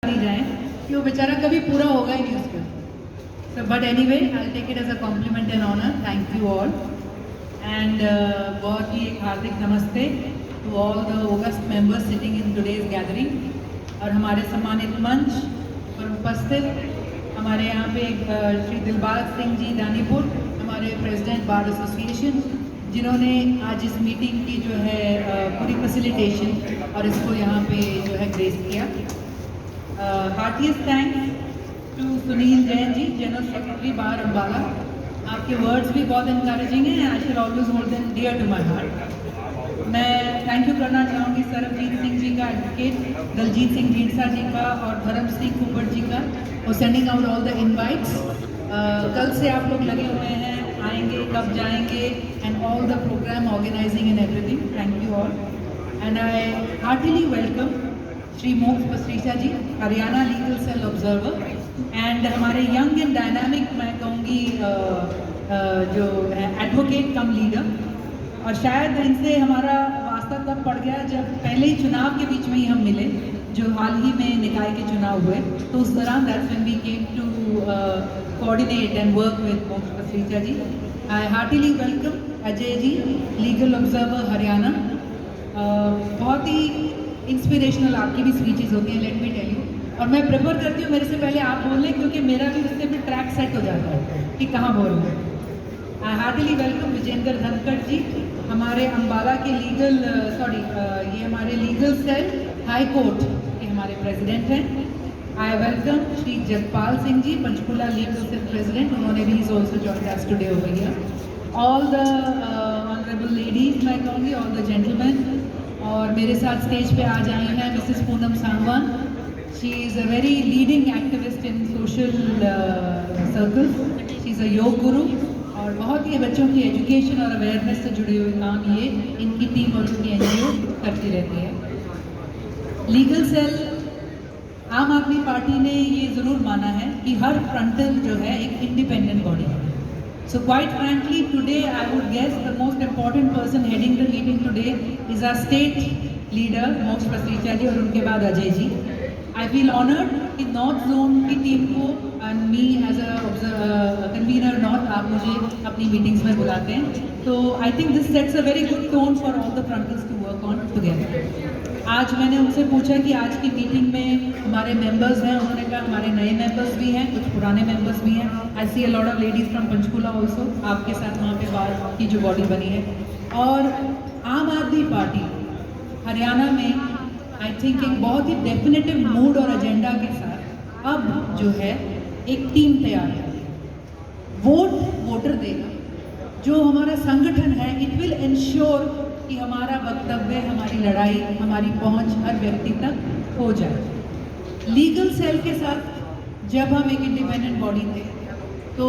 नहीं जाए कि वो बेचारा कभी पूरा होगा ही नहीं उसका। So, but anyway, I'll take it as a compliment and honor. Thank you all. And बहुत ही एक हार्दिक नमस्ते to all the august members sitting in today's gathering. और हमारे सम्मानित मंच पर उपस्थित हमारे यहाँ पे श्री दिलबाग सिंह जी दानीपुर, हमारे प्रेसिडेंट बार एसोसिएशन, जिन्होंने आज इस मीटिंग की जो है पूरी फैसिलिटेशन और इसको यहाँ पे जो है ग्रेस किया। Heartiest thanks to Sunil Jain ji, general secretary bar Ambala. आपके वर्ड्स भी बहुत इंकरेजिंग हैं। I should always hold them dear to my heart. मैं थैंक यू करना चाहूँगी सरबजीत सिंह जी का, एडवोकेट दलजीत सिंह ढींढसा जी का और धर्म सिंह कुब्बड़ जी का for sending out all the invites. कल से आप लोग लगे हुए हैं, आएंगे कब जाएंगे, and all the programme organising and everything. Thank you all and I heartily welcome Shri Moksh Pasricha ji, Haryana legal cell observer, and हमारे यंग एंड डायनामिक, मैं कहूँगी जो है एडवोकेट कम लीडर। और शायद इनसे हमारा वास्ता तब पड़ गया जब पहले ही चुनाव के बीच में ही हम मिले, जो हाल ही में निकाय के चुनाव हुए, तो उस दौरान that's when we came to coordinate and work with Moksha Pasricha ji. I heartily welcome Ajay ji, legal observer Haryana. बहुत ही इंस्पिरेशनल आपकी भी स्पीचेस होती हैं, लेट मी टेल यू। और मैं प्रेफर करती हूँ मेरे से पहले आप बोल लें, क्योंकि मेरा भी उससे भी ट्रैक सेट हो जाता है कि कहाँ बोलूँ। आई हार्टिली वेलकम विजेंद्र धनखड़ जी, हमारे अम्बाला के लीगल ये हमारे लीगल सेल हाई कोर्ट के हमारे प्रेसिडेंट हैं। I welcome Shri Jagpal Singh ji, Panchkula legal cell president, उन्होंने भी is also join us today over here. All the honourable ladies, मैं कहूँगी ऑल द जेंटलमैन, और मेरे साथ स्टेज पे आज आई हैं Mrs Poonam Sangwan. She is a very leading activist in social circles. She is a yoga guru, और बहुत ही बच्चों की एजुकेशन और अवेयरनेस से जुड़े हुए काम ये इनकी टीम और उनकी एनजीओ करती रहती है। लीगल सेल आम आदमी पार्टी ने ये ज़रूर माना है कि हर फ्रंटल जो है एक इंडिपेंडेंट बॉडी है। So quite frankly, today I would guess the most important person heading the meeting today is our state leader मोक्ष पसरीचा जी, और उनके बाद Ajay ji. I feel honored कि नॉर्थ जोन की टीम को and me as a convener north, आप मुझे अपनी मीटिंग्स में बुलाते हैं, तो I think this sets a very good tone for all the frontals to work on together। आज मैंने उनसे पूछा कि आज की मीटिंग में हमारे मेंबर्स हैं, उन्होंने कहा हमारे नए मेंबर्स भी हैं, कुछ पुराने मेंबर्स भी हैं। I see a lot of ladies from Panchkula also, आपके साथ वहाँ पे बार की जो बॉडी बनी है। और आम आदमी पार्टी हरियाणा में आई थिंक एक बहुत ही डेफिनेटिव मूड और एजेंडा के साथ अब जो है एक टीम तैयार है। वोट वोटर देगा, जो हमारा संगठन है इट विल इंश्योर कि हमारा वक्तव्य, हमारी लड़ाई, हमारी पहुंच हर व्यक्ति तक हो जाए। लीगल सेल के साथ जब हम एक इंडिपेंडेंट बॉडी थे, तो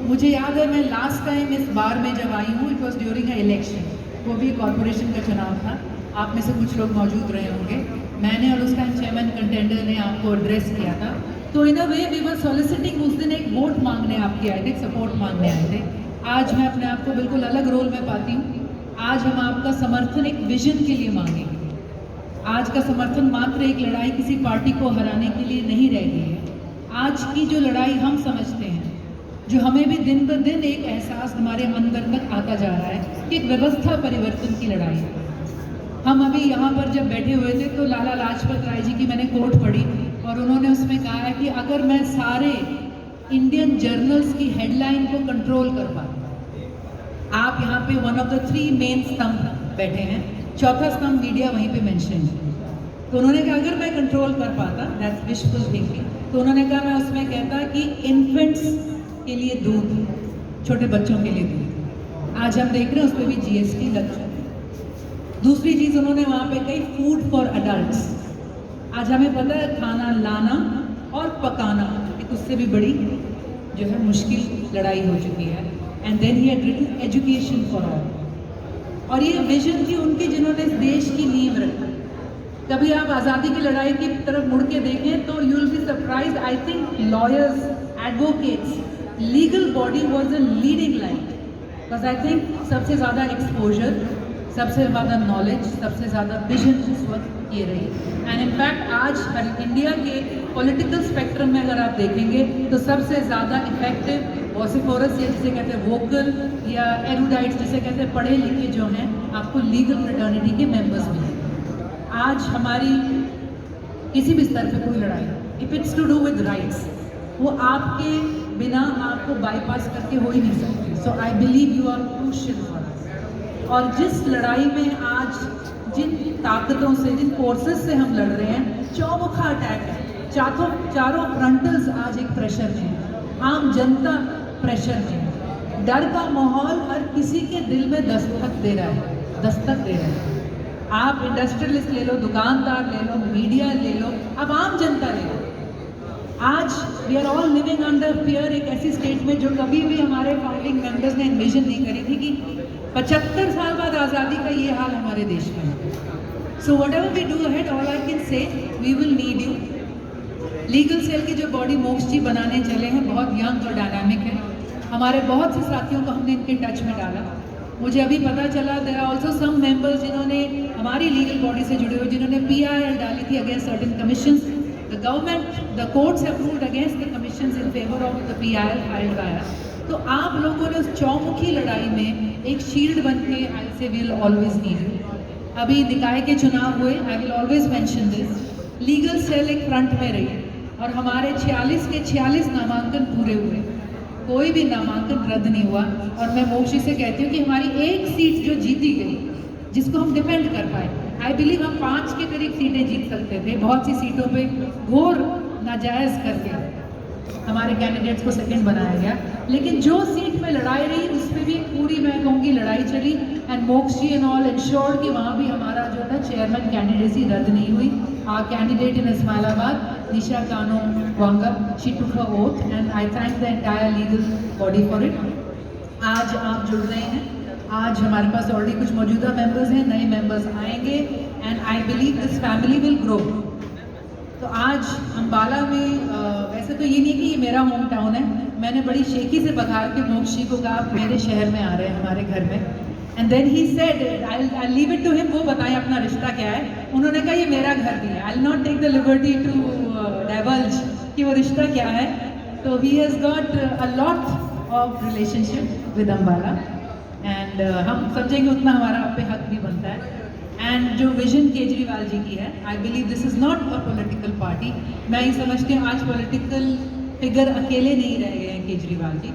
मुझे याद है मैं लास्ट टाइम इस बार में जब आई हूँ, it was during a election, वो भी कॉरपोरेशन का चुनाव था। आप में से कुछ लोग मौजूद रहे होंगे। मैंने और उस टाइम चेयरमैन कंटेंडर ने आपको एड्रेस किया था, तो इन अ वे वी वर सॉलिसिटिंग। उस दिन एक वोट मांगने आपके आए थे, सपोर्ट मांगने आए थे। आज मैं अपने आप को बिल्कुल अलग रोल में पाती हूँ। आज हम आपका समर्थन एक विजन के लिए मांगेंगे। आज का समर्थन मात्र एक लड़ाई किसी पार्टी को हराने के लिए नहीं रह गई है। आज की जो लड़ाई हम समझते हैं, जो हमें भी दिन ब दिन एक एहसास हमारे अंदर तक आता जा रहा है कि एक व्यवस्था परिवर्तन की लड़ाई है। हम अभी यहाँ पर जब बैठे हुए थे तो लाला लाजपत राय जी की मैंने कोट पढ़ी, और उन्होंने उसमें कहा है कि अगर मैं सारे इंडियन जर्नल्स की हेडलाइन को कंट्रोल कर पाता, आप यहाँ पे वन ऑफ द 3 मेन स्तंभ बैठे हैं, चौथा स्तंभ मीडिया वहीं पे मेंशन है। तो उन्होंने कहा अगर मैं कंट्रोल कर पाता, दैट्स विशफुल थिंकिंग, तो उन्होंने कहा मैं उसमें कहता कि इन्फेंट्स के लिए दूध, छोटे बच्चों के लिए दूध। आज हम देख रहे हैं उस पर भी जीएसटी लग चुका है। दूसरी चीज़ उन्होंने वहाँ पे कही फूड फॉर अडल्ट्स। आज हमें पता है खाना लाना और पकाना एक उससे भी बड़ी जो है मुश्किल लड़ाई हो चुकी है। And then he had written education for all, और ये विजन थी उनकी जिन्होंने इस देश की नींव रखी। कभी आप आज़ादी की लड़ाई की तरफ मुड़ के देखें तो you will be surprised. I think lawyers, advocates, legal body was a leading line, because I think सबसे ज़्यादा एक्सपोजर, सबसे ज़्यादा नॉलेज, सबसे ज़्यादा विजन इस वक्त ये रही। एंड इनफैक्ट आज इंडिया के पॉलिटिकल स्पेक्ट्रम में अगर आप देखेंगे तो सबसे ज़्यादा इफेक्टिव वॉसिफोरस या जिसे कहते हैं वोकल या एरुडाइट्स जिसे कहते हैं पढ़े लिखे जो हैं आपको लीगल फ्रेटर्निटी के मेंबर्स मिले। आज हमारी किसी भी स्तर पे कोई लड़ाई, if it's to do with rights, वो आपके बिना आपको बाईपास करके हो ही नहीं सकती। So I believe you are crucial for us. और जिस लड़ाई में आज जिन ताकतों से, जिन फोर्सेस से हम लड़ रहे हैं, चौमुखा अटैक है, चारों फ्रंटल्स आज एक प्रेशर में, आम जनता प्रेशर में, डर का माहौल हर किसी के दिल में दस्तक दे रहा है। आप इंडस्ट्रियलिस्ट ले लो, दुकानदार ले लो, मीडिया ले लो, अब आम जनता ले लो। आज we are all living under fear, एक ऐसी स्टेट में जो कभी भी हमारे फाउंडिंग मेंबर्स ने एनविजन नहीं करी थी कि 75 साल बाद आज़ादी का ये हाल हमारे देश में है। So whatever we do ahead, all I can say we will need you. Legal cell की जो बॉडी मोक्ष जी बनाने चले हैं बहुत यंग और डायनामिक है। हमारे बहुत से साथियों को हमने इनके टच में डाला। मुझे अभी पता चला there are also some members जिन्होंने हमारी लीगल बॉडी से जुड़े हुए, जिन्होंने PIL डाली थी against certain commissions. The government, the courts have ruled against the commissions in favor of the PIL filed by us. तो आप लोगों ने उस चौमुखी लड़ाई में एक शील्ड बन के आई से विल ऑलवेज नीड यू। अभी निकाय के चुनाव हुए, I will always mention this, legal cell एक फ्रंट में रही और हमारे 46 के 46 नामांकन पूरे हुए, कोई भी नामांकन रद्द नहीं हुआ। और मैं मोक्षी से कहती हूँ कि हमारी एक सीट जो जीती गई, जिसको हम डिफेंड कर पाए, आई बिलीव हम 5 के करीब सीटें जीत सकते थे। बहुत सी सीटों पे घोर नाजायज़ करके हमारे कैंडिडेट्स को सेकंड बनाया गया, लेकिन जो सीट पे लड़ाई रही उस पर भी पूरी मैं कहूँगी लड़ाई चली। एंड मोक्ष जी एंड ऑल इंश्योर्ड कि वहाँ भी हमारा जो था चेयरमैन कैंडिडेसी रद्द नहीं हुई। आवर कैंडिडेट इन इस्माइलाबाद, निशा कानो Vanga, she took her oath and I thank the entire legal body for it. आज आप जुड़ रहे हैं, आज हमारे पास ऑलरेडी कुछ मौजूदा मेंबर्स हैं, नए मेंबर्स आएंगे and I believe this family will grow. तो आज अम्बाला में वैसे तो ये नहीं कि ये मेरा होम टाउन है, मैंने बड़ी शेखी से बघार के मोक्षी को कहा आप मेरे शहर में आ रहे हैं, हमारे घर में। And then he said I leave it to him, वो बताएं अपना रिश्ता क्या है। उन्होंने कहा ये मेरा घर भी है, I will not take the liberty to divulge कि वो रिश्ता क्या है। तो he has got a lot of relationship with Ambala and हम समझेंगे उतना हमारा आप पे हक भी बनता है। एंड जो विजन केजरीवाल जी की है, I believe this is not a political party. मैं ये समझती हूँ आज पॉलिटिकल फिगर अकेले नहीं रह गए हैं केजरीवाल जी।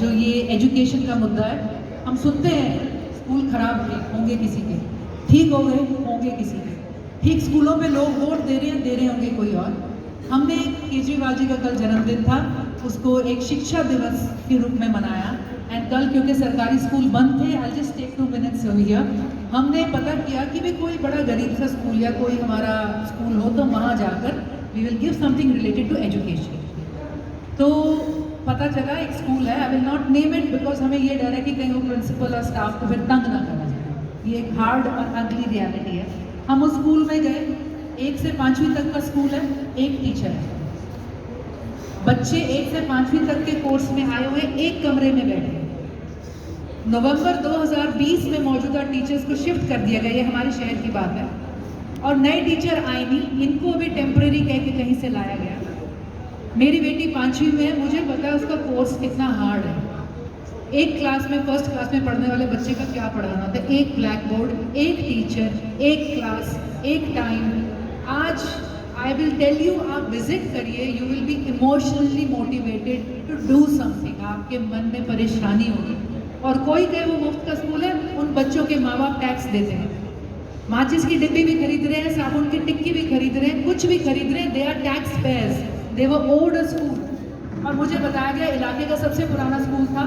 जो ये एजुकेशन का मुद्दा है, हम सुनते हैं स्कूल खराब होंगे किसी के, ठीक हो गए होंगे किसी के, ठीक स्कूलों में लोग वोट दे रहे होंगे कोई और। हमने केजरीवाल जी का कल जन्मदिन था, उसको एक शिक्षा दिवस के रूप में मनाया। एंड कल क्योंकि सरकारी स्कूल बंद थे, I just take 2 minutes over here, हमने पता किया कि भी कोई बड़ा गरीब सा स्कूल या कोई हमारा स्कूल हो तो वहाँ जाकर we will give something related to education. तो पता चला एक स्कूल है, I will not name it because हमें ये डर है कि कहीं वो प्रिंसिपल और स्टाफ को फिर तंग ना करना चाहिए। ये एक हार्ड और अगली रियलिटी है। हम उस स्कूल में गए, 1 से 5वीं तक का स्कूल है, एक टीचर है, बच्चे 1 से 5वीं तक के कोर्स में आए हुए एक कमरे में बैठे। नवंबर 2020 में मौजूदा टीचर्स को शिफ्ट कर दिया गया, ये हमारे शहर की बात है, और नए टीचर आए नहीं, इनको भी टेम्परेरी कह के कहीं से लाया गया। मेरी बेटी 5वीं में है, मुझे पता है उसका कोर्स कितना हार्ड है। एक क्लास में, फर्स्ट क्लास में पढ़ने वाले बच्चे का क्या पढ़ाना होता है, एक ब्लैक बोर्ड, एक टीचर, एक क्लास, एक टाइम। आज आई विल टेल यू, आप विजिट करिए, you will be emotionally motivated to do something. आपके मन में परेशानी होगी। और कोई कहे वो मुफ्त का स्कूल है, उन बच्चों के माँ बाप टैक्स देते हैं, माचिस की डिब्बी भी खरीद रहे हैं, साबुन की टिक्की भी खरीद रहे हैं, कुछ भी खरीद रहे हैं, they are tax payers, they were old school. और मुझे बताया गया इलाके का सबसे पुराना स्कूल था,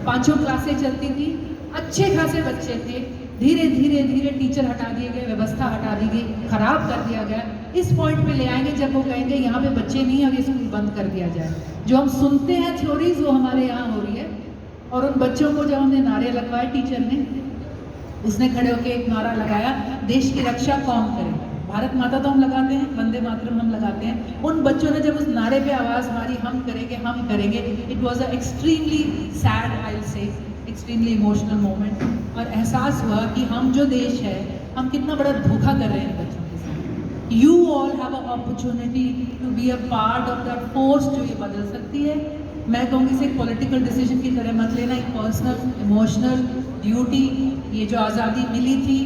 5 क्लासें चलती थी, अच्छे खासे बच्चे थे, धीरे धीरे धीरे टीचर हटा दिए गए, व्यवस्था हटा दी गई, खराब कर दिया गया। इस पॉइंट पे ले आएंगे जब वो कहेंगे यहाँ पे बच्चे नहीं और ये स्कूल बंद कर दिया जाए। जो हम सुनते हैं थ्योरीज वो हमारे यहाँ हो रही है। और उन बच्चों को जब हमने नारे लगवाए, टीचर ने, उसने खड़े होकर एक नारा लगाया, देश की रक्षा कौन करे। भारत माता तो हम लगाते हैं, वंदे मातरम हम लगाते हैं, उन बच्चों ने जब उस नारे पे आवाज़ मारी, हम करेंगे हम करेंगे, it was a extremely sad, I will say extremely emotional moment. और एहसास हुआ कि हम जो देश है, हम कितना बड़ा धोखा कर रहे हैं बच्चों के साथ। You all have an opportunity to be a part of that force जो ये बदल सकती है। मैं कहूँगी इसे एक पॉलिटिकल डिसीजन की तरह मत लेना, एक पर्सनल इमोशनल ड्यूटी। ये जो आज़ादी मिली थी,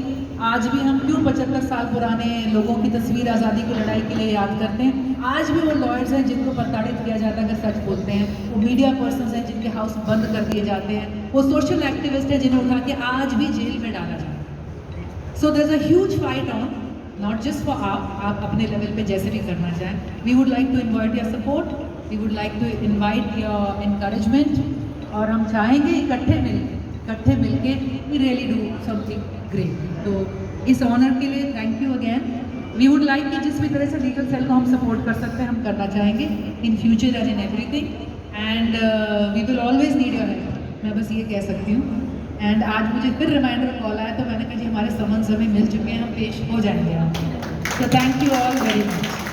आज भी हम क्यों 75 साल पुराने लोगों की तस्वीर आज़ादी की लड़ाई के लिए याद करते हैं। आज भी वो लॉयर्स हैं जिनको प्रताड़ित किया जाता है अगर सच बोलते हैं, वो मीडिया पर्सन्स हैं जिनके हाउस बंद कर दिए जाते हैं, वो सोशल एक्टिविस्ट हैं जिन्हें उठा के आज भी जेल में डाला जाता है। So there is a huge fight on, not just for आप अपने लेवल पे जैसे भी करना चाहें। We would like to invite your support, we would like to invite your encouragement, और हम चाहेंगे इकट्ठे मिलके we really do something great. तो इस ऑनर के लिए thank you again. We would like कि जिस भी तरह से लीगल सेल को हम सपोर्ट कर सकते हैं हम करना चाहेंगे in future and in everything, and we will always need your help, मैं बस ये कह सकती हूँ। एंड आज मुझे फिर रिमाइंडर कॉल आया तो मैंने कहा जी हमारे समन्स हमें मिल चुके हैं, हम पेश हो जाएंगे आप। So thank you all very much.